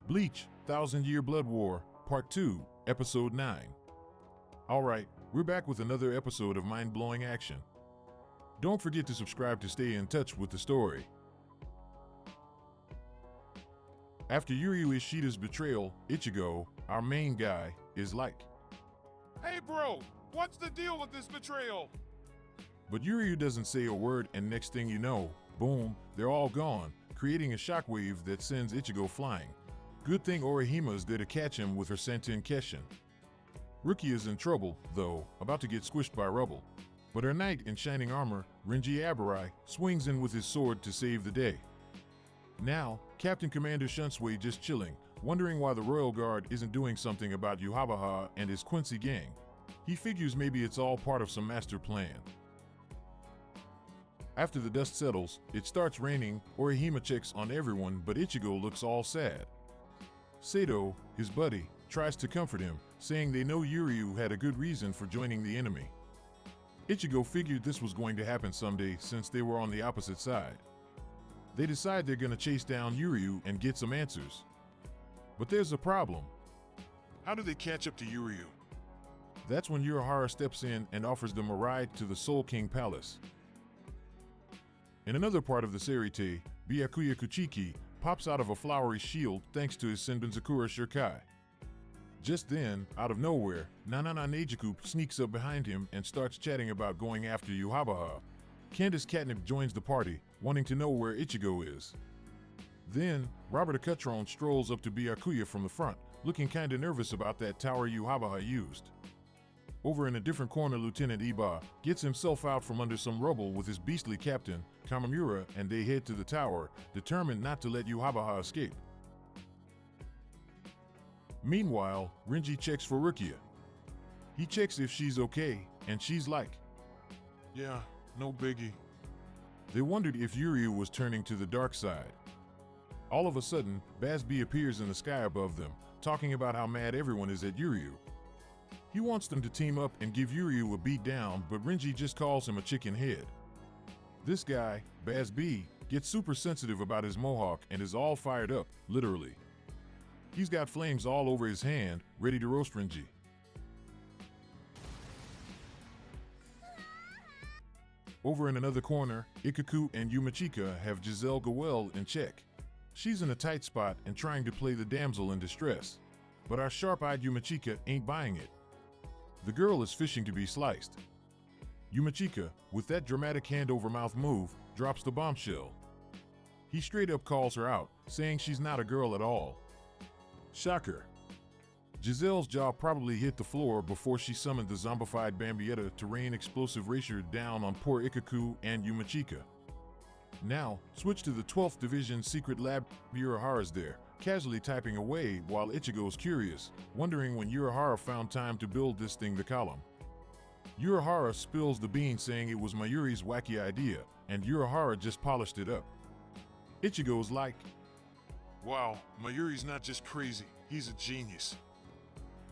Bleach, Thousand Year Blood War, Part 2, Episode 9. Alright, we're back with another episode of mind-blowing action. Don't forget to subscribe to stay in touch with the story. After Yuryu Ishida's betrayal, Ichigo, our main guy, is like, "Hey bro, what's the deal with this betrayal?" But Yuryu doesn't say a word, and next thing you know, boom, they're all gone, creating a shockwave that sends Ichigo flying. Good thing Orihime is there to catch him with her Senten Keshin. Rukia is in trouble, though, about to get squished by rubble. But her knight in shining armor, Renji Abarai, swings in with his sword to save the day. Now, Captain Commander Shunsui just chilling, wondering why the Royal Guard isn't doing something about Yhwach and his Quincy gang. He figures maybe it's all part of some master plan. After the dust settles, it starts raining. Orihime checks on everyone, but Ichigo looks all sad. Sato, his buddy, tries to comfort him, saying they know Yuryu had a good reason for joining the enemy. Ichigo figured this was going to happen someday since they were on the opposite side. They decide they're gonna chase down Yuryu and get some answers. But there's a problem. How do they catch up to Yuryu? That's when Urahara steps in and offers them a ride to the Soul King Palace. In another part of the Serite, Byakuya Kuchiki pops out of a flowery shield thanks to his Senbenzakura Shirkai. Just then, out of nowhere, Nanana Nejiku sneaks up behind him and starts chatting about going after Yhwach. Candace Catnip joins the party, wanting to know where Ichigo is. Then, Robert Akutron strolls up to Byakuya from the front, looking kinda nervous about that tower Yhwach used. Over in a different corner, Lieutenant Iba gets himself out from under some rubble with his beastly captain, Kamamura, and they head to the tower, determined not to let Yhwach escape. Meanwhile, Renji checks for Rukia. He checks if she's okay, and she's like, "Yeah, no biggie." They wondered if Yuryu was turning to the dark side. All of a sudden, Bazz-B appears in the sky above them, talking about how mad everyone is at Yuryu. He wants them to team up and give Yuryu a beat down, but Renji just calls him a chicken head. This guy, Bazz-B, gets super sensitive about his mohawk and is all fired up, literally. He's got flames all over his hand, ready to roast Renji. Over in another corner, Ikaku and Yumachika have Giselle Gawel in check. She's in a tight spot and trying to play the damsel in distress. But our sharp-eyed Yumachika ain't buying it. The girl is fishing to be sliced. Yumachika, with that dramatic hand-over-mouth move, drops the bombshell. He straight up calls her out, saying she's not a girl at all. Shocker. Giselle's jaw probably hit the floor before she summoned the zombified Bambietta to rain explosive erasure down on poor Ikaku and Yumachika. Now, switch to the 12th Division Secret Lab. Urahara's there, casually typing away while Ichigo's curious, wondering when Urahara found time to build this thing, the column. Urahara spills the beans saying it was Mayuri's wacky idea, and Urahara just polished it up. Ichigo's like, "Wow, Mayuri's not just crazy, he's a genius."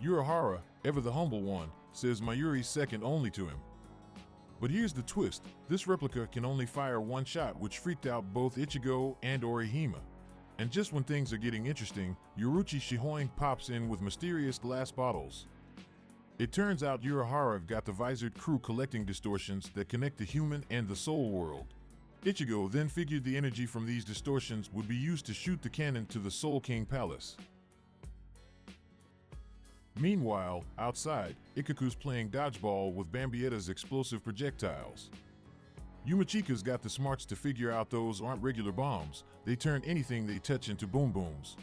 Urahara, ever the humble one, says Mayuri's second only to him. But here's the twist, this replica can only fire one shot, which freaked out both Ichigo and Orihime. And just when things are getting interesting, Yoruchi Shihoing pops in with mysterious glass bottles. It turns out Urahara got the visored crew collecting distortions that connect the human and the soul world. Ichigo then figured the energy from these distortions would be used to shoot the cannon to the Soul King Palace. Meanwhile, outside, Ikaku's playing dodgeball with Bambietta's explosive projectiles. Yumachika's got the smarts to figure out those aren't regular bombs, they turn anything they touch into boom booms.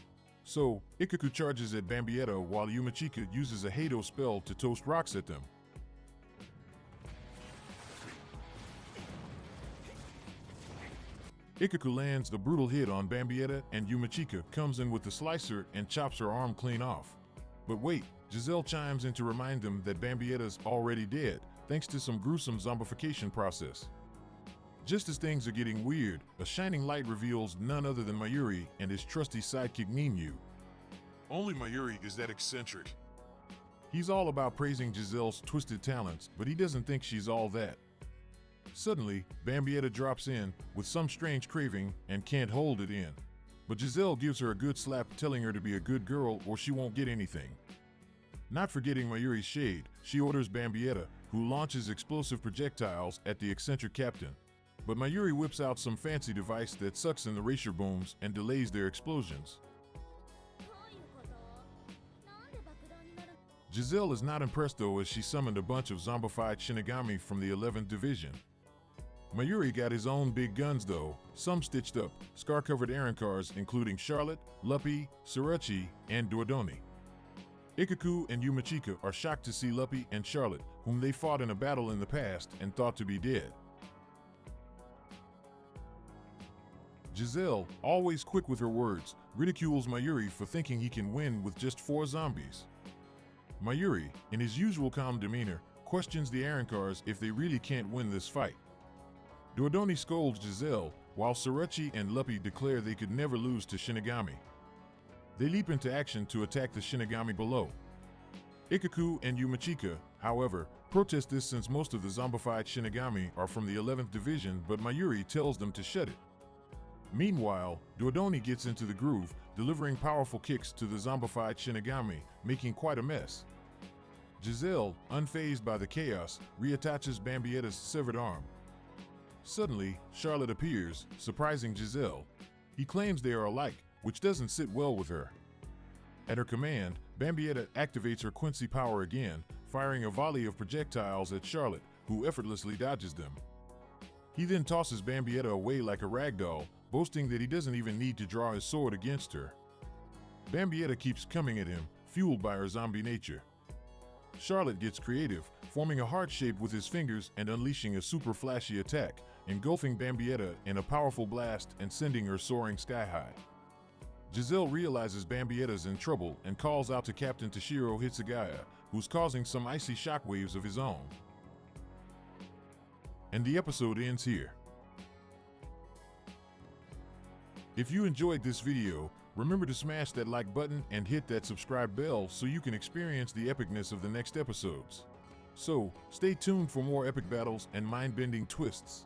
So, Ikaku charges at Bambietta while Yumachika uses a Hado spell to toast rocks at them. Ikaku lands the brutal hit on Bambietta and Yumachika comes in with the slicer and chops her arm clean off. But wait, Giselle chimes in to remind them that Bambietta's already dead, thanks to some gruesome zombification process. Just as things are getting weird, a shining light reveals none other than Mayuri and his trusty sidekick Ninyu. Only Mayuri is that eccentric. He's all about praising Giselle's twisted talents, but he doesn't think she's all that. Suddenly, Bambietta drops in with some strange craving and can't hold it in. but Giselle gives her a good slap telling her to be a good girl or she won't get anything. Not forgetting Mayuri's shade, she orders Bambietta, who launches explosive projectiles at the eccentric captain. But Mayuri whips out some fancy device that sucks in the erasure booms and delays their explosions. Giselle is not impressed though, as she summoned a bunch of zombified Shinigami from the 11th Division. Mayuri got his own big guns though, some stitched up, scar-covered errand cars including Charlotte, Luppy, Surachi, and Dordoni. Ikaku and Yumachika are shocked to see Luppy and Charlotte, whom they fought in a battle in the past and thought to be dead. Giselle, always quick with her words, ridicules Mayuri for thinking he can win with just 4 zombies. Mayuri, in his usual calm demeanor, questions the errand cars if they really can't win this fight. Dordoni scolds Giselle, while Surachi and Luppy declare they could never lose to Shinigami. They leap into action to attack the Shinigami below. Ikaku and Yumachika, however, protest this since most of the zombified Shinigami are from the 11th Division, but Mayuri tells them to shut it. Meanwhile, Dordoni gets into the groove, delivering powerful kicks to the zombified Shinigami, making quite a mess. Giselle, unfazed by the chaos, reattaches Bambietta's severed arm. Suddenly, Charlotte appears, surprising Giselle. He claims they are alike, which doesn't sit well with her. At her command, Bambietta activates her Quincy power again, firing a volley of projectiles at Charlotte, who effortlessly dodges them. He then tosses Bambietta away like a ragdoll, boasting that he doesn't even need to draw his sword against her. Bambietta keeps coming at him, fueled by her zombie nature. Charlotte gets creative, forming a heart shape with his fingers and unleashing a super flashy attack, engulfing Bambietta in a powerful blast and sending her soaring sky high. Giselle realizes Bambietta's in trouble and calls out to Captain Toshiro Hitsugaya, who's causing some icy shockwaves of his own. And the episode ends here. If you enjoyed this video, remember to smash that like button and hit that subscribe bell so you can experience the epicness of the next episodes. So, stay tuned for more epic battles and mind-bending twists.